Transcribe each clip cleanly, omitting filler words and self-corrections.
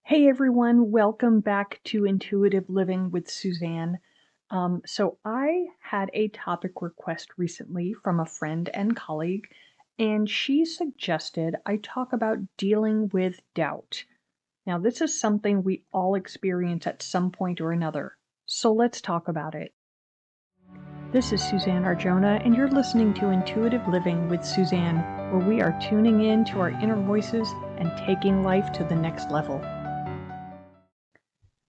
Hey everyone, welcome back to Intuitive Living with Suzanne. So I had a topic request recently from a friend and colleague, and she suggested I talk about dealing with doubt. Now, this is something we all experience at some point or another, so let's talk about it. This is Suzanne Arjona, and you're listening to Intuitive Living with Suzanne, where we are tuning in to our inner voices and taking life to the next level.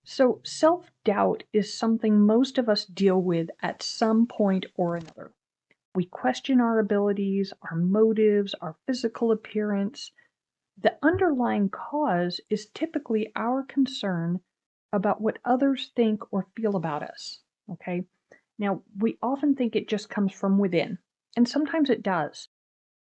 So, self doubt is something most of us deal with at some point or another. We question our abilities, our motives, our physical appearance. The underlying cause is typically our concern about what others think or feel about us. Okay. Now, we often think it just comes from within, and sometimes it does.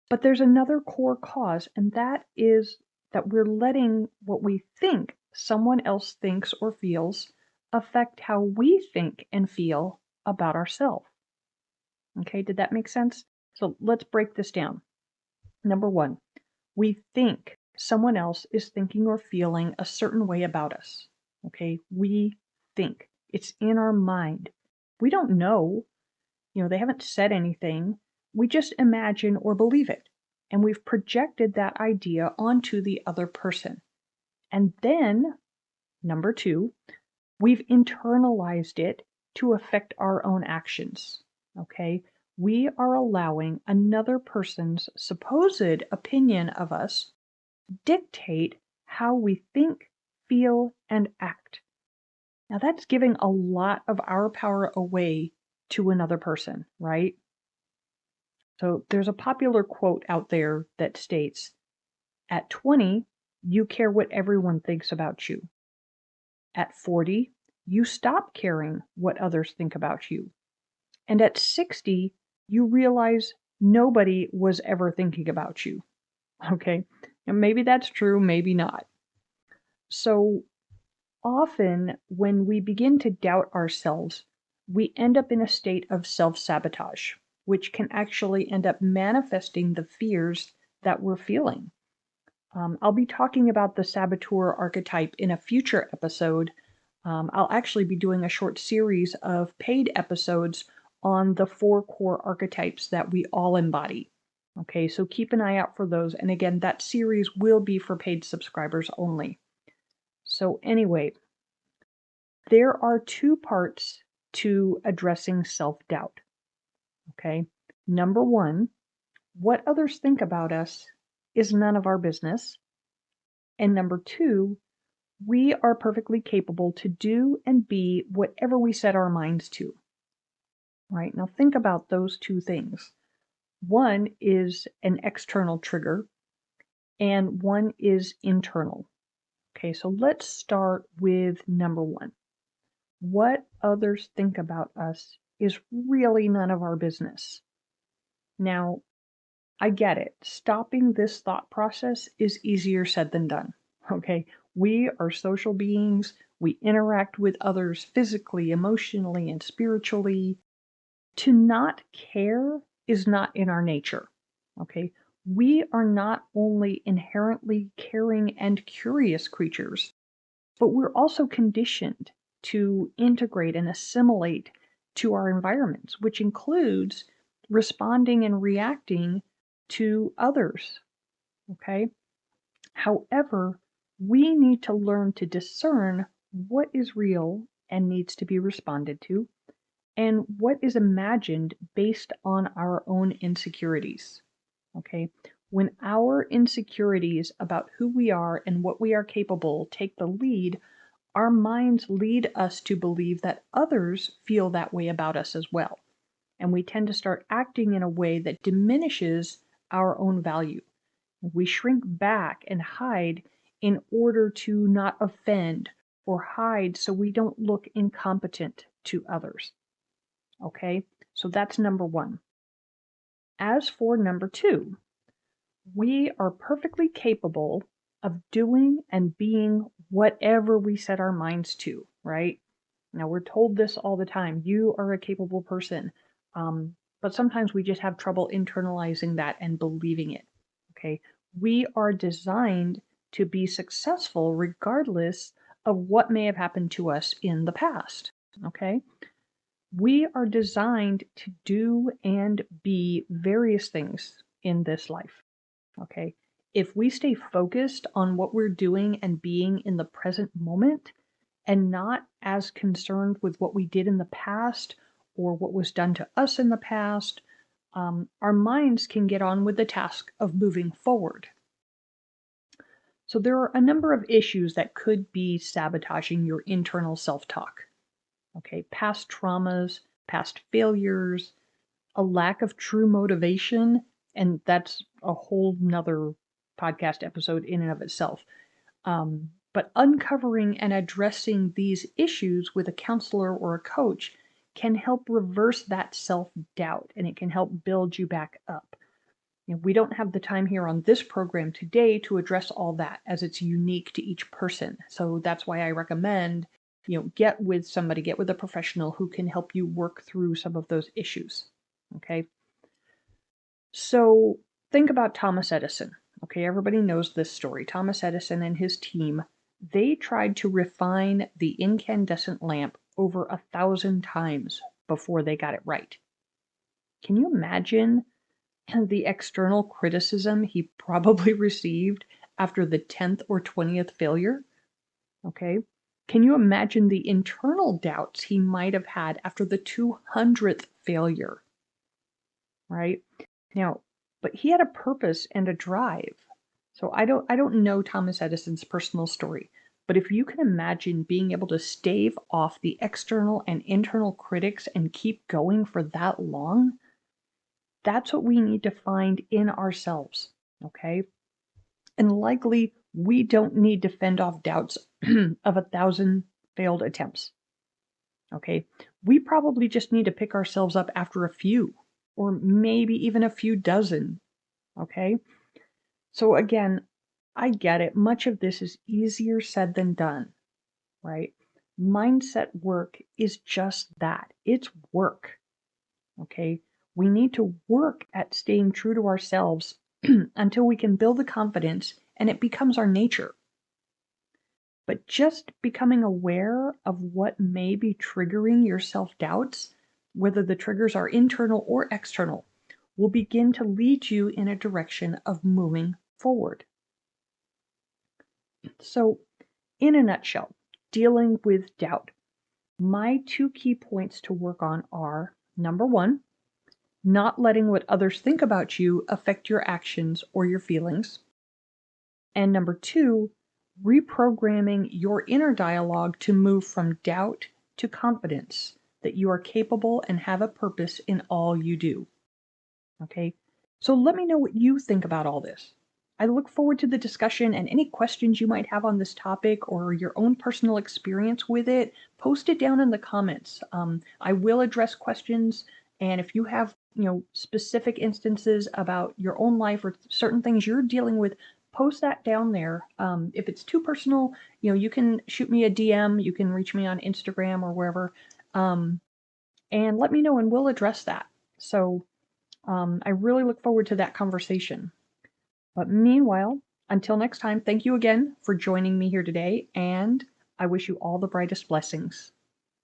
But there's another core cause, and that is that we're letting what we think someone else thinks or feels affect how we think and feel about ourselves. Okay, did that make sense? So let's break this down. Number one, we think someone else is thinking or feeling a certain way about us. Okay, we think it's in our mind. We don't know, they haven't said anything. We just imagine or believe it. And we've projected that idea onto the other person. And then, number two, we've internalized it to affect our own actions. Okay? We are allowing another person's supposed opinion of us dictate how we think, feel, and act. Now, that's giving a lot of our power away to another person, right? So there's a popular quote out there that states, at 20, you care what everyone thinks about you. At 40, you stop caring what others think about you. And at 60, you realize nobody was ever thinking about you. Okay? And maybe that's true, maybe not. So often when we begin to doubt ourselves, we end up in a state of self-sabotage, which can actually end up manifesting the fears that we're feeling. I'll be talking about the saboteur archetype in a future episode. I'll actually be doing a short series of paid episodes on the 4 core archetypes that we all embody. Okay, so keep an eye out for those. And again, that series will be for paid subscribers only. So anyway, there are 2 parts to addressing self-doubt. Okay, number 1, what others think about us is none of our business. And number 2, we are perfectly capable to do and be whatever we set our minds to. Right? Now think about those 2 things. One is an external trigger and one is internal. Okay, so let's start with number 1. What others think about us is really none of our business. Now, I get it. Stopping this thought process is easier said than done. Okay, we are social beings. We interact with others physically, emotionally, and spiritually. To not care is not in our nature. Okay, we are not only inherently caring and curious creatures, but we're also conditioned to integrate and assimilate to our environments, which includes responding and reacting to others. Okay? However, we need to learn to discern what is real and needs to be responded to, and what is imagined based on our own insecurities. Okay? When our insecurities about who we are and what we are capable take the lead, our minds lead us to believe that others feel that way about us as well. And we tend to start acting in a way that diminishes our own value. We shrink back and hide in order to not offend, or hide so we don't look incompetent to others. Okay, so that's number 1. As for number 2, we are perfectly capable of doing and being whatever we set our minds to, right? Now, we're told this all the time. You are a capable person. But sometimes we just have trouble internalizing that and believing it. Okay? We are designed to be successful regardless of what may have happened to us in the past. Okay? We are designed to do and be various things in this life. Okay? If we stay focused on what we're doing and being in the present moment and not as concerned with what we did in the past or what was done to us in the past, our minds can get on with the task of moving forward. So there are a number of issues that could be sabotaging your internal self-talk. Okay, past traumas, past failures, a lack of true motivation, and that's a whole nother podcast episode in and of itself. But uncovering and addressing these issues with a counselor or a coach can help reverse that self-doubt, and it can help build you back up. We don't have the time here on this program today to address all that, as it's unique to each person. So that's why I recommend, get with somebody, get with a professional who can help you work through some of those issues. Okay. So think about Thomas Edison. Okay, everybody knows this story. Thomas Edison and his team, they tried to refine the incandescent lamp over 1,000 times before they got it right. Can you imagine the external criticism he probably received after the 10th or 20th failure? Okay. Can you imagine the internal doubts he might have had after the 200th failure? Right? Now, but he had a purpose and a drive. So I don't know Thomas Edison's personal story, but if you can imagine being able to stave off the external and internal critics and keep going for that long, that's what we need to find in ourselves, okay? And likely we don't need to fend off doubts of 1,000 failed attempts, okay? We probably just need to pick ourselves up after a few, or maybe even a few dozen, okay? So again, I get it. Much of this is easier said than done, right? Mindset work is just that. It's work, okay? We need to work at staying true to ourselves until we can build the confidence and it becomes our nature. But just becoming aware of what may be triggering your self-doubts, whether the triggers are internal or external, will begin to lead you in a direction of moving forward. So, in a nutshell, dealing with doubt, my 2 key points to work on are, number 1, not letting what others think about you affect your actions or your feelings. And number 2, reprogramming your inner dialogue to move from doubt to confidence that you are capable and have a purpose in all you do. Okay, so let me know what you think about all this. I look forward to the discussion, and any questions you might have on this topic or your own personal experience with it, post it down in the comments. I will address questions, and if you have specific instances about your own life or certain things you're dealing with, post that down there. If it's too personal, you can shoot me a DM, you can reach me on Instagram or wherever, and let me know and we'll address that. So I really look forward to that conversation. But meanwhile, until next time, thank you again for joining me here today, and I wish you all the brightest blessings.